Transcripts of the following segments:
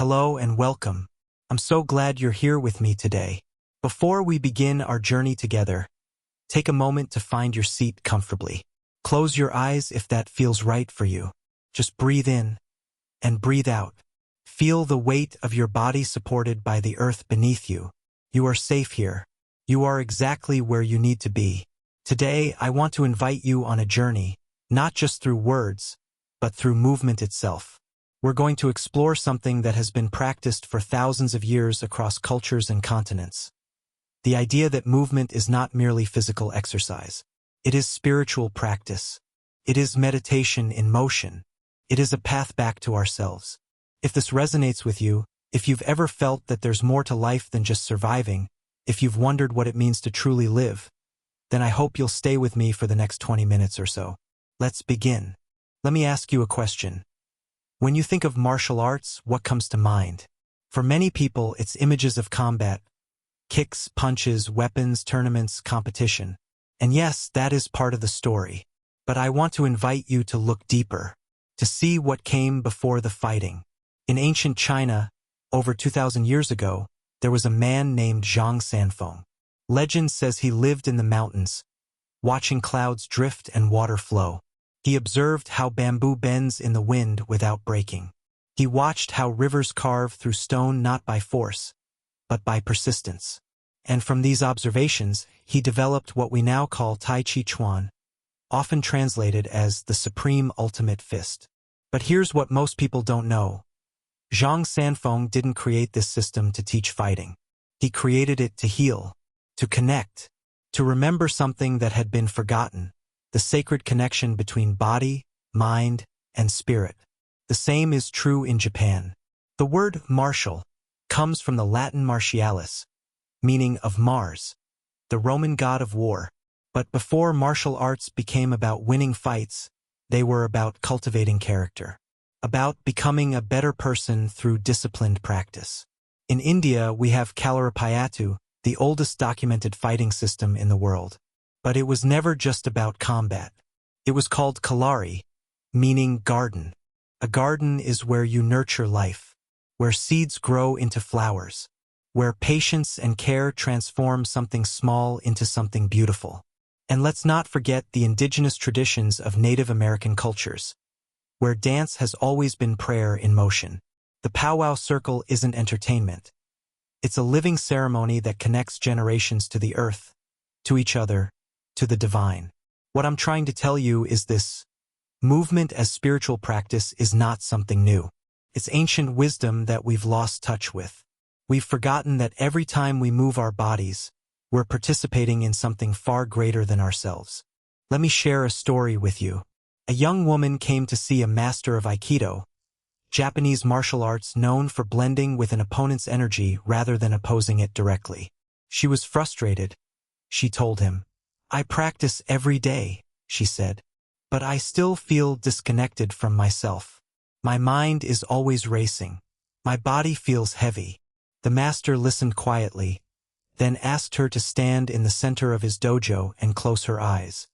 Hello and welcome. I'm so glad you're here with me today. Before we begin our journey together, take a moment to find your seat comfortably. Close your eyes if that feels right for you. Just breathe in and breathe out. Feel the weight of your body supported by the earth beneath you. You are safe here. You are exactly where you need to be. Today, I want to invite you on a journey, not just through words, but through movement itself. We're going to explore something that has been practiced for thousands of years across cultures and continents. The idea that movement is not merely physical exercise. It is spiritual practice. It is meditation in motion. It is a path back to ourselves. If this resonates with you, if you've ever felt that there's more to life than just surviving, if you've wondered what it means to truly live, then I hope you'll stay with me for the next 20 minutes or so. Let's begin. Let me ask you a question. When you think of martial arts, what comes to mind? For many people, it's images of combat, kicks, punches, weapons, tournaments, competition. And yes, that is part of the story. But I want to invite you to look deeper, to see what came before the fighting. In ancient China, over 2,000 years ago, there was a man named Zhang Sanfeng. Legend says he lived in the mountains, watching clouds drift and water flow. He observed how bamboo bends in the wind without breaking. He watched how rivers carve through stone not by force, but by persistence. And from these observations, he developed what we now call Tai Chi Chuan, often translated as the supreme ultimate fist. But here's what most people don't know. Zhang Sanfeng didn't create this system to teach fighting. He created it to heal, to connect, to remember something that had been forgotten. The sacred connection between body, mind, and spirit. The same is true in Japan. The word martial comes from the Latin martialis, meaning of Mars, the Roman god of war. But before martial arts became about winning fights, they were about cultivating character, about becoming a better person through disciplined practice. In India, we have Kalaripayattu, the oldest documented fighting system in the world. But it was never just about combat. It was called Kalari, meaning garden. A garden is where you nurture life, where seeds grow into flowers, where patience and care transform something small into something beautiful. And let's not forget the indigenous traditions of Native American cultures, where dance has always been prayer in motion. The powwow circle isn't entertainment. It's a living ceremony that connects generations to the earth, to each other, to the divine. What I'm trying to tell you is this: movement as spiritual practice is not something new. It's ancient wisdom that we've lost touch with. We've forgotten that every time we move our bodies, we're participating in something far greater than ourselves. Let me share a story with you. A young woman came to see a master of Aikido, Japanese martial arts known for blending with an opponent's energy rather than opposing it directly. She was frustrated. She told him, "I practice every day," she said, "but I still feel disconnected from myself. My mind is always racing. My body feels heavy." The master listened quietly, then asked her to stand in the center of his dojo and close her eyes.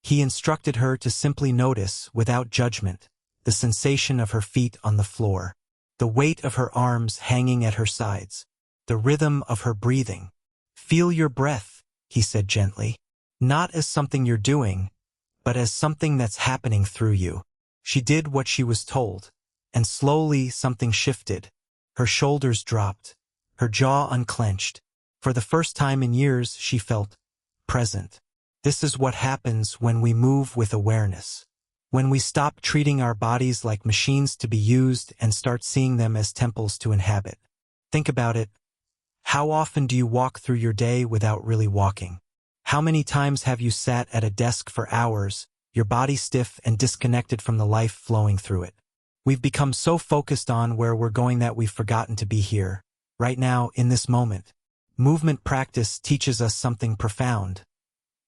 He instructed her to simply notice, without judgment, the sensation of her feet on the floor, the weight of her arms hanging at her sides, the rhythm of her breathing. "Feel your breath," he said gently. "Not as something you're doing, but as something that's happening through you." She did what she was told, and slowly something shifted. Her shoulders dropped, her jaw unclenched. For the first time in years, she felt present. This is what happens when we move with awareness. When we stop treating our bodies like machines to be used and start seeing them as temples to inhabit. Think about it. How often do you walk through your day without really walking? How many times have you sat at a desk for hours, your body stiff and disconnected from the life flowing through it? We've become so focused on where we're going that we've forgotten to be here, right now, in this moment. Movement practice teaches us something profound.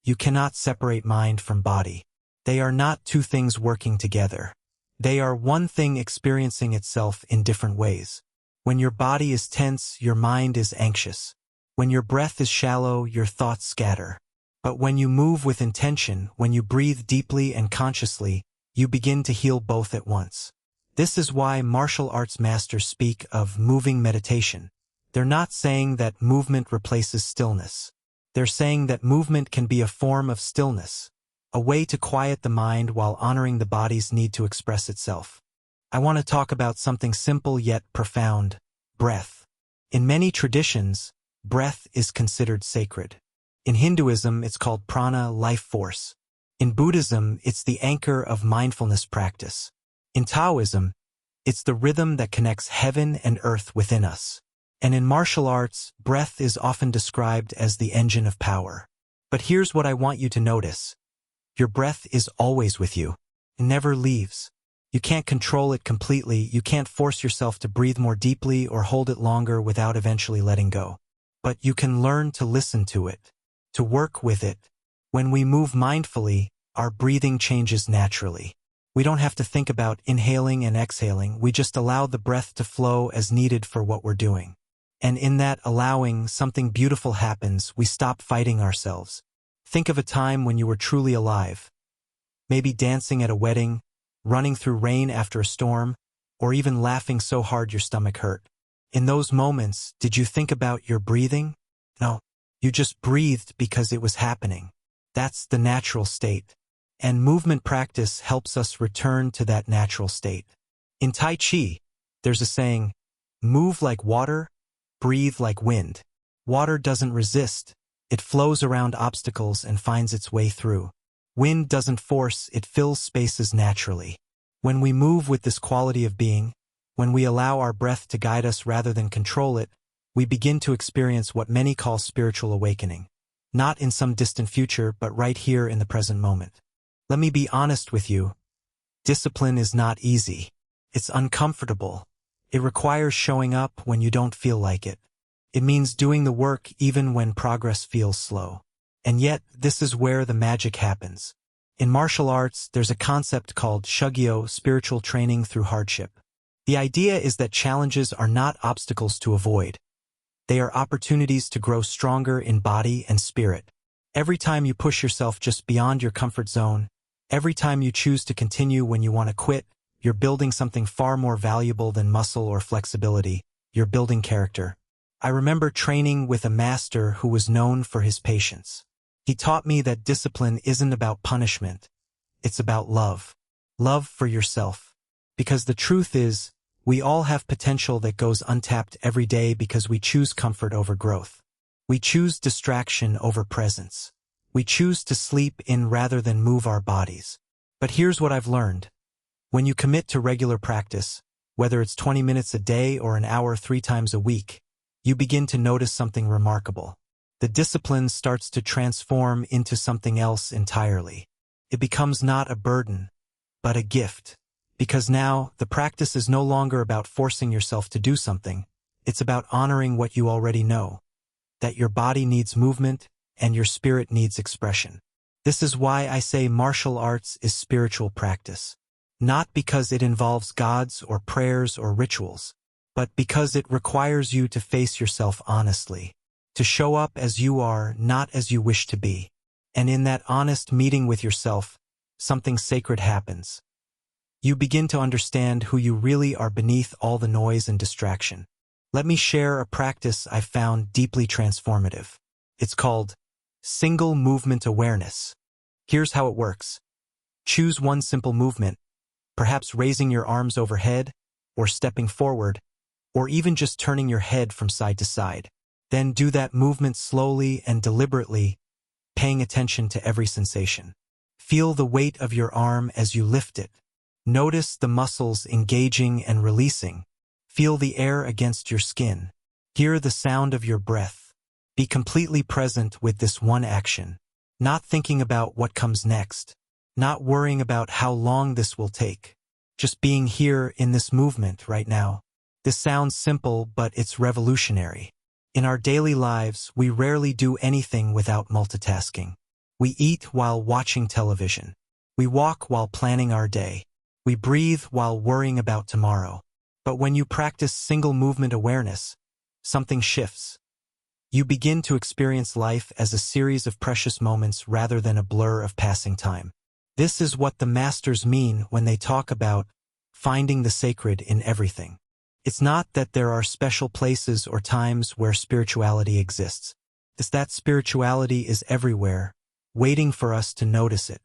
You cannot separate mind from body. They are not two things working together. They are one thing experiencing itself in different ways. When your body is tense, your mind is anxious. When your breath is shallow, your thoughts scatter. But when you move with intention, when you breathe deeply and consciously, you begin to heal both at once. This is why martial arts masters speak of moving meditation. They're not saying that movement replaces stillness. They're saying that movement can be a form of stillness, a way to quiet the mind while honoring the body's need to express itself. I want to talk about something simple yet profound: breath. In many traditions, breath is considered sacred. In Hinduism, it's called prana, life force. In Buddhism, it's the anchor of mindfulness practice. In Taoism, it's the rhythm that connects heaven and earth within us. And in martial arts, breath is often described as the engine of power. But here's what I want you to notice. Your breath is always with you. It never leaves. You can't control it completely. You can't force yourself to breathe more deeply or hold it longer without eventually letting go. But you can learn to listen to it, to work with it. When we move mindfully, our breathing changes naturally. We don't have to think about inhaling and exhaling. We just allow the breath to flow as needed for what we're doing. And in that allowing, something beautiful happens. We stop fighting ourselves. Think of a time when you were truly alive. Maybe dancing at a wedding, running through rain after a storm, or even laughing so hard your stomach hurt. In those moments, did you think about your breathing? No, you just breathed because it was happening. That's the natural state. And movement practice helps us return to that natural state. In Tai Chi, there's a saying, move like water, breathe like wind. Water doesn't resist. It flows around obstacles and finds its way through. Wind doesn't force, it fills spaces naturally. When we move with this quality of being, when we allow our breath to guide us rather than control it, we begin to experience what many call spiritual awakening. Not in some distant future, but right here in the present moment. Let me be honest with you. Discipline is not easy. It's uncomfortable. It requires showing up when you don't feel like it. It means doing the work even when progress feels slow. And yet, this is where the magic happens. In martial arts, there's a concept called shugyo, spiritual training through hardship. The idea is that challenges are not obstacles to avoid. They are opportunities to grow stronger in body and spirit. Every time you push yourself just beyond your comfort zone, every time you choose to continue when you want to quit, you're building something far more valuable than muscle or flexibility. You're building character. I remember training with a master who was known for his patience. He taught me that discipline isn't about punishment. It's about love. Love for yourself. Because the truth is, we all have potential that goes untapped every day because we choose comfort over growth. We choose distraction over presence. We choose to sleep in rather than move our bodies. But here's what I've learned. When you commit to regular practice, whether it's 20 minutes a day or an hour 3 times a week, you begin to notice something remarkable. The discipline starts to transform into something else entirely. It becomes not a burden, but a gift. Because now, the practice is no longer about forcing yourself to do something. It's about honoring what you already know. That your body needs movement, and your spirit needs expression. This is why I say martial arts is spiritual practice. Not because it involves gods or prayers or rituals, but because it requires you to face yourself honestly, to show up as you are, not as you wish to be. And in that honest meeting with yourself, something sacred happens. You begin to understand who you really are beneath all the noise and distraction. Let me share a practice I found deeply transformative. It's called single movement awareness. Here's how it works. Choose one simple movement, perhaps raising your arms overhead, or stepping forward, or even just turning your head from side to side. Then do that movement slowly and deliberately, paying attention to every sensation. Feel the weight of your arm as you lift it. Notice the muscles engaging and releasing. Feel the air against your skin. Hear the sound of your breath. Be completely present with this one action, not thinking about what comes next, not worrying about how long this will take. Just being here in this movement right now. This sounds simple, but it's revolutionary. In our daily lives, we rarely do anything without multitasking. We eat while watching television. We walk while planning our day. We breathe while worrying about tomorrow. But when you practice single movement awareness, something shifts. You begin to experience life as a series of precious moments rather than a blur of passing time. This is what the masters mean when they talk about finding the sacred in everything. It's not that there are special places or times where spirituality exists. It's that spirituality is everywhere, waiting for us to notice it.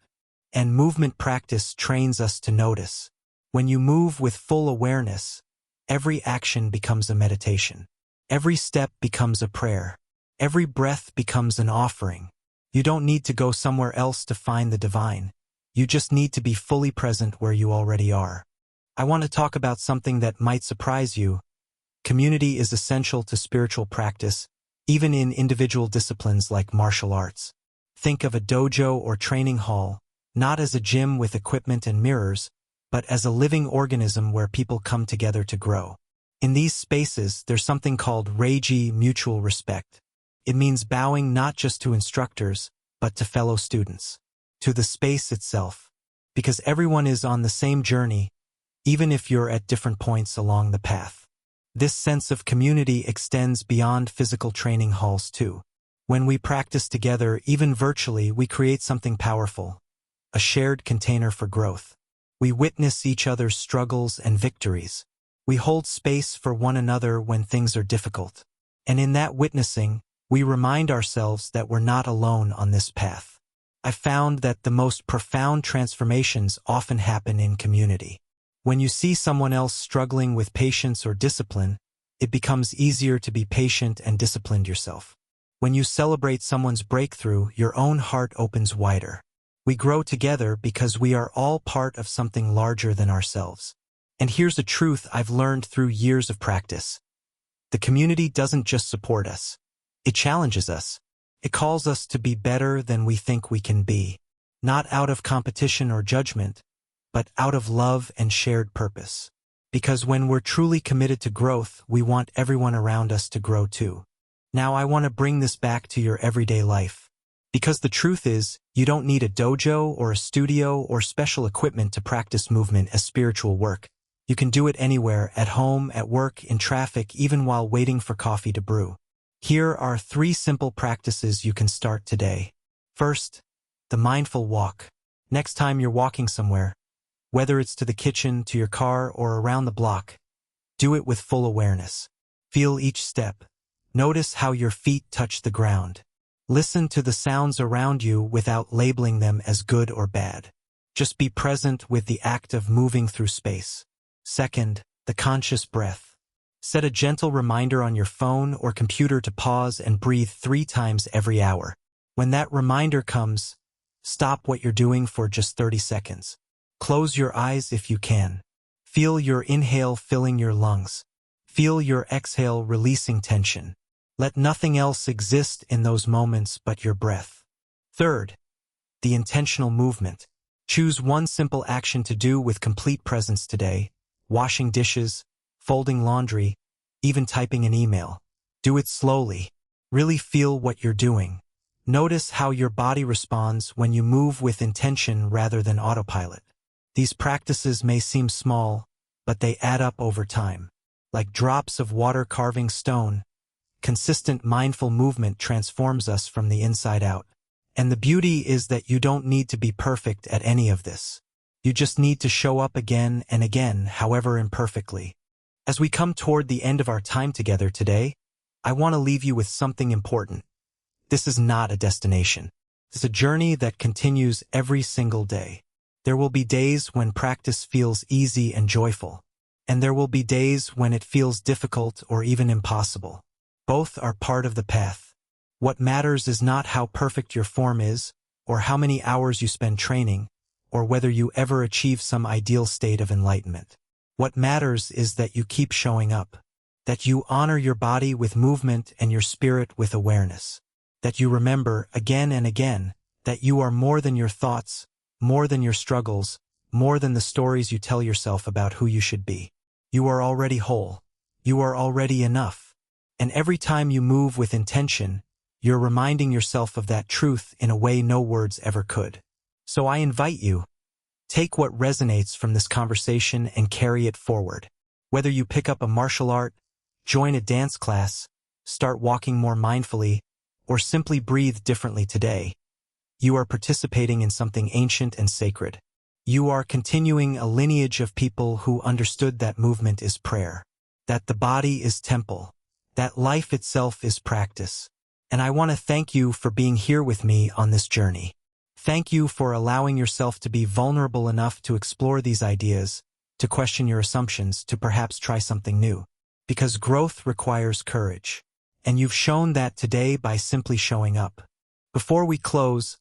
And movement practice trains us to notice. When you move with full awareness, every action becomes a meditation. Every step becomes a prayer. Every breath becomes an offering. You don't need to go somewhere else to find the divine. You just need to be fully present where you already are. I want to talk about something that might surprise you. Community is essential to spiritual practice, even in individual disciplines like martial arts. Think of a dojo or training hall, not as a gym with equipment and mirrors, but as a living organism where people come together to grow. In these spaces, there's something called Reiji mutual respect. It means bowing not just to instructors, but to fellow students, to the space itself, because everyone is on the same journey, even if you're at different points along the path. This sense of community extends beyond physical training halls too. When we practice together, even virtually, we create something powerful, a shared container for growth. We witness each other's struggles and victories. We hold space for one another when things are difficult. And in that witnessing, we remind ourselves that we're not alone on this path. I found that the most profound transformations often happen in community. When you see someone else struggling with patience or discipline, it becomes easier to be patient and disciplined yourself. When you celebrate someone's breakthrough, your own heart opens wider. We grow together because we are all part of something larger than ourselves. And here's a truth I've learned through years of practice. The community doesn't just support us. It challenges us. It calls us to be better than we think we can be. Not out of competition or judgment, but out of love and shared purpose. Because when we're truly committed to growth, we want everyone around us to grow too. Now I want to bring this back to your everyday life. Because the truth is, you don't need a dojo or a studio or special equipment to practice movement as spiritual work. You can do it anywhere, at home, at work, in traffic, even while waiting for coffee to brew. Here are 3 simple practices you can start today. First, the mindful walk. Next time you're walking somewhere, whether it's to the kitchen, to your car, or around the block, do it with full awareness. Feel each step. Notice how your feet touch the ground. Listen to the sounds around you without labeling them as good or bad. Just be present with the act of moving through space. Second, the conscious breath. Set a gentle reminder on your phone or computer to pause and breathe 3 times every hour. When that reminder comes, stop what you're doing for just 30 seconds. Close your eyes if you can. Feel your inhale filling your lungs. Feel your exhale releasing tension. Let nothing else exist in those moments but your breath. Third, the intentional movement. Choose one simple action to do with complete presence today. Washing dishes, folding laundry, even typing an email. Do it slowly. Really feel what you're doing. Notice how your body responds when you move with intention rather than autopilot. These practices may seem small, but they add up over time. Like drops of water carving stone, consistent mindful movement transforms us from the inside out. And the beauty is that you don't need to be perfect at any of this. You just need to show up again and again, however imperfectly. As we come toward the end of our time together today, I want to leave you with something important. This is not a destination. It's a journey that continues every single day. There will be days when practice feels easy and joyful, and there will be days when it feels difficult or even impossible. Both are part of the path. What matters is not how perfect your form is, or how many hours you spend training, or whether you ever achieve some ideal state of enlightenment. What matters is that you keep showing up, that you honor your body with movement and your spirit with awareness, that you remember again and again that you are more than your thoughts, more than your struggles, more than the stories you tell yourself about who you should be. You are already whole. You are already enough. And every time you move with intention, you're reminding yourself of that truth in a way no words ever could. So I invite you, take what resonates from this conversation and carry it forward. Whether you pick up a martial art, join a dance class, start walking more mindfully, or simply breathe differently today, you are participating in something ancient and sacred. You are continuing a lineage of people who understood that movement is prayer, that the body is temple, that life itself is practice. And I want to thank you for being here with me on this journey. Thank you for allowing yourself to be vulnerable enough to explore these ideas, to question your assumptions, to perhaps try something new. Because growth requires courage. And you've shown that today by simply showing up. Before we close,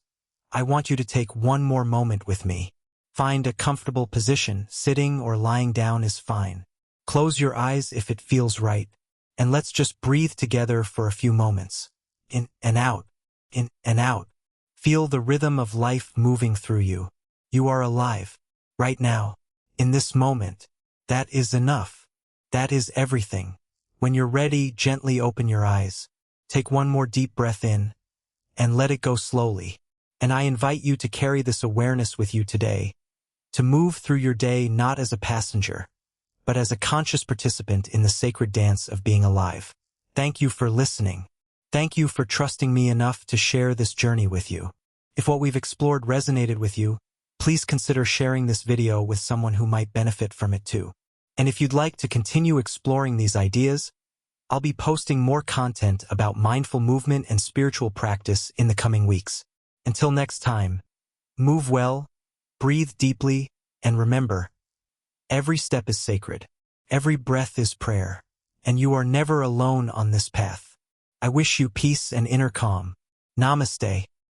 I want you to take one more moment with me. Find a comfortable position. Sitting or lying down is fine. Close your eyes if it feels right, and let's just breathe together for a few moments. In and out, in and out. Feel the rhythm of life moving through you. You are alive, right now, in this moment. That is enough. That is everything. When you're ready, gently open your eyes. Take one more deep breath in, and let it go slowly. And I invite you to carry this awareness with you today, to move through your day not as a passenger, but as a conscious participant in the sacred dance of being alive. Thank you for listening. Thank you for trusting me enough to share this journey with you. If what we've explored resonated with you, please consider sharing this video with someone who might benefit from it too. And if you'd like to continue exploring these ideas, I'll be posting more content about mindful movement and spiritual practice in the coming weeks. Until next time, move well, breathe deeply, and remember, every step is sacred, every breath is prayer, and you are never alone on this path. I wish you peace and inner calm. Namaste.